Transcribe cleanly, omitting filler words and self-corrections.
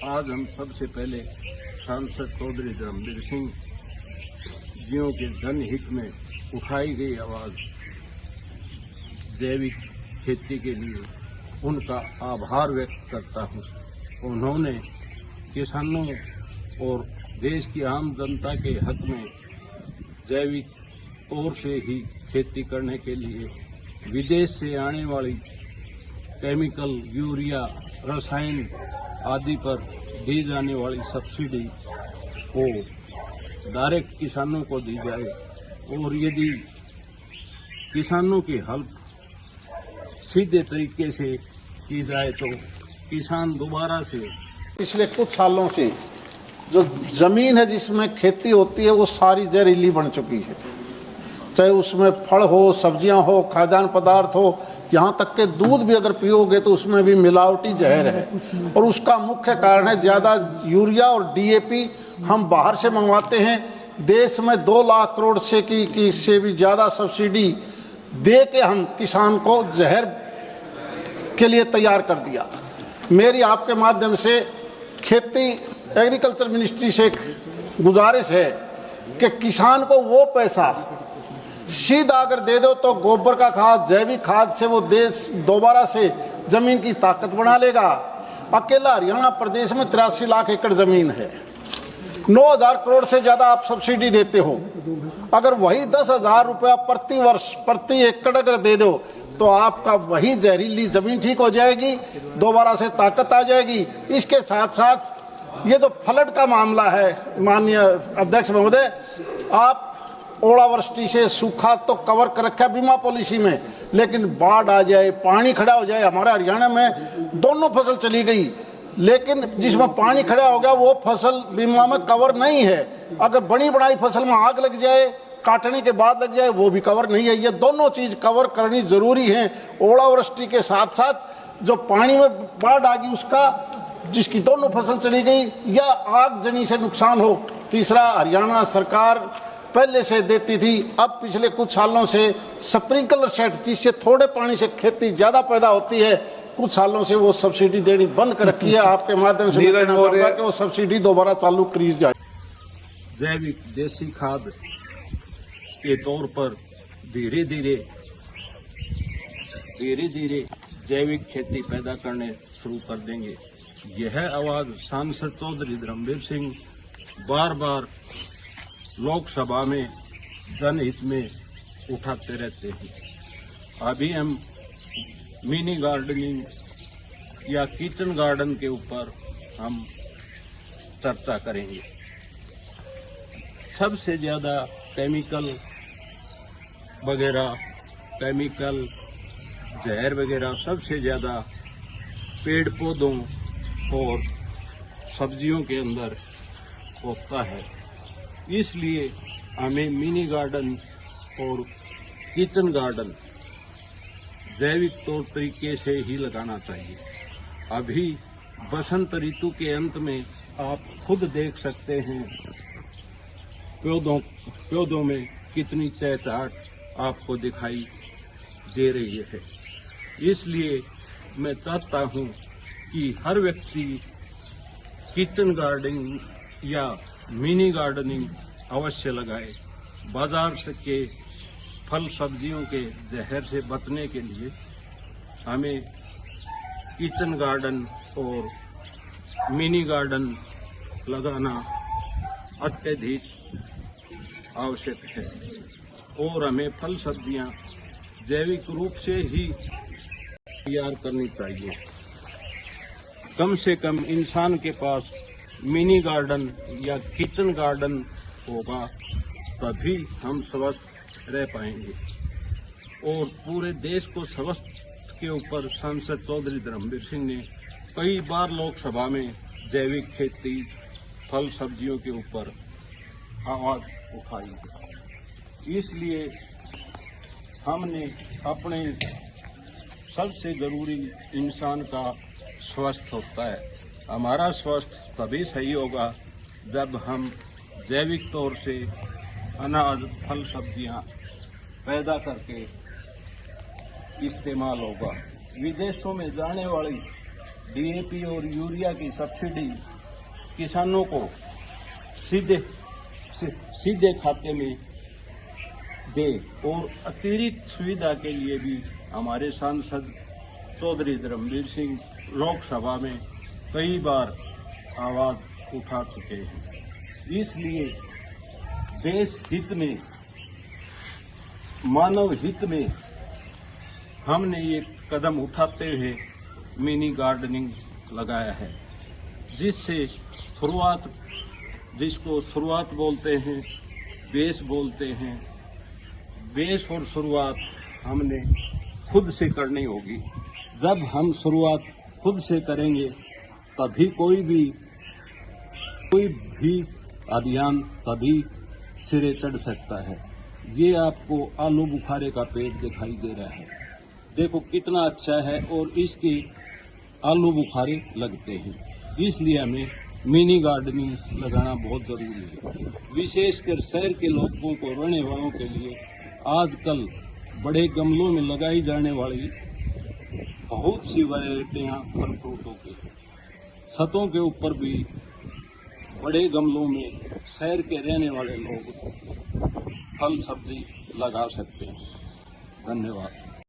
आज हम सबसे पहले सांसद चौधरी धर्मवीर सिंह जियों के जनहित में उठाई गई आवाज जैविक खेती के लिए उनका आभार व्यक्त करता हूं। उन्होंने किसानों और देश की आम जनता के हक में जैविक तौर से ही खेती करने के लिए विदेश से आने वाली केमिकल, यूरिया, रसायन आदि पर दी जाने वाली सब्सिडी को डायरेक्ट किसानों को दी जाए और यदि किसानों की हेल्प सीधे तरीके से की जाए तो किसान दोबारा से पिछले कुछ सालों से जो जमीन है जिसमें खेती होती है वो सारी जहरीली बन चुकी है। चाहे उसमें फल हो, सब्जियां हो, खाद्यान्न पदार्थ हो, यहाँ तक के दूध भी अगर पियोगे तो उसमें भी मिलावटी जहर है। और उसका मुख्य कारण है ज़्यादा यूरिया और डीएपी हम बाहर से मंगवाते हैं। देश में 2 लाख करोड़ से भी ज़्यादा सब्सिडी दे के हम किसान को जहर के लिए तैयार कर दिया। मेरी आपके माध्यम से खेती एग्रीकल्चर मिनिस्ट्री से गुजारिश है कि किसान को वो पैसा सीधा अगर दे दो तो गोबर का खाद, जैविक खाद से वो देश दोबारा से जमीन की ताकत बना लेगा। अकेला हरियाणा प्रदेश में 83 लाख एकड़ जमीन है, 9,000 करोड़ से ज्यादा आप सब्सिडी देते हो। अगर वही 10,000 रुपया प्रति वर्ष प्रति एकड़ अगर दे दो तो आपका वही जहरीली जमीन ठीक हो जाएगी, दोबारा से ताकत आ जाएगी। इसके साथ साथ ये जो फ्लड का मामला है, माननीय अध्यक्ष महोदय, आप ओलावृष्टि से सूखा तो कवर कर रखा बीमा पॉलिसी में, लेकिन बाढ़ आ जाए, पानी खड़ा हो जाए, हमारे हरियाणा में दोनों फसल चली गई, लेकिन जिसमें पानी खड़ा हो गया वो फसल बीमा में कवर नहीं है। अगर बड़ी बड़ाई फसल में आग लग जाए, काटने के बाद लग जाए, वो भी कवर नहीं है। ये दोनों चीज कवर करनी जरूरी है। ओलावृष्टि के साथ साथ जो पानी में बाढ़ आ गई उसका, जिसकी दोनों फसल चली गई, या आगजनी से नुकसान हो। तीसरा, हरियाणा सरकार पहले से देती थी, अब पिछले कुछ सालों से स्प्रिंकलर सेट, जिससे थोड़े पानी से खेती ज्यादा पैदा होती है, कुछ सालों से वो सब्सिडी देनी बंद कर रखी है। आपके माध्यम से कहना चाहूंगा कि वो सब्सिडी दोबारा चालू की जाए। जैविक देसी खाद के तौर पर धीरे धीरे जैविक खेती पैदा करने शुरू कर देंगे। यह आवाज सांसद चौधरी धर्मवीर सिंह बार बार लोकसभा में जनहित में उठाते रहते हैं। अभी हम मिनी गार्डनिंग या किचन गार्डन के ऊपर हम चर्चा करेंगे। सबसे ज्यादा केमिकल वगैरह, केमिकल जहर वगैरह सबसे ज्यादा पेड़ पौधों और सब्जियों के अंदर होता है। इसलिए हमें मिनी गार्डन और किचन गार्डन जैविक तौर तरीके से ही लगाना चाहिए। अभी बसंत ऋतु के अंत में आप खुद देख सकते हैं पौधों में कितनी चहचहाट आपको दिखाई दे रही है। इसलिए मैं चाहता हूं कि हर व्यक्ति किचन गार्डनिंग या मिनी गार्डनिंग अवश्य लगाए। बाजार से के फल सब्जियों के जहर से बचने के लिए हमें किचन गार्डन और मिनी गार्डन लगाना अत्यधिक आवश्यक है और हमें फल सब्जियां जैविक रूप से ही तैयार करनी चाहिए। कम से कम इंसान के पास मिनी गार्डन या किचन गार्डन होगा, तभी हम स्वस्थ रह पाएंगे और पूरे देश को स्वस्थ के ऊपर सांसद चौधरी धर्मवीर सिंह ने कई बार लोकसभा में जैविक खेती, फल सब्जियों के ऊपर आवाज उठाई। इसलिए हमने अपने सबसे जरूरी इंसान का स्वस्थ होता है। हमारा स्वास्थ्य तभी सही होगा जब हम जैविक तौर से अनाज, फल, सब्जियां पैदा करके इस्तेमाल होगा। विदेशों में जाने वाली डीएपी और यूरिया की सब्सिडी किसानों को सीधे खाते में दे। और अतिरिक्त सुविधा के लिए भी हमारे सांसद चौधरी धर्मवीर सिंह लोकसभा में कई बार आवाज उठा चुके हैं। इसलिए देश हित में, मानव हित में हमने ये कदम उठाते हुए मिनी गार्डनिंग लगाया है, जिससे जिसको शुरुआत बोलते हैं, बेस बोलते हैं। बेस और शुरुआत हमने खुद से करनी होगी। जब हम शुरुआत खुद से करेंगे तभी कोई भी अभियान तभी सिरे चढ़ सकता है। ये आपको आलू बुखारे का पेड़ दिखाई दे रहा है, देखो कितना अच्छा है, और इसके आलू बुखारे लगते हैं। इसलिए हमें मिनी गार्डनिंग लगाना बहुत जरूरी है, विशेषकर शहर के लोगों को, रहने वालों के लिए। आजकल बड़े गमलों में लगाई जाने वाली बहुत सी वैरायटियां फल फ्रूटों की, छतों के ऊपर भी बड़े गमलों में शहर के रहने वाले लोग फल सब्जी लगा सकते हैं। धन्यवाद।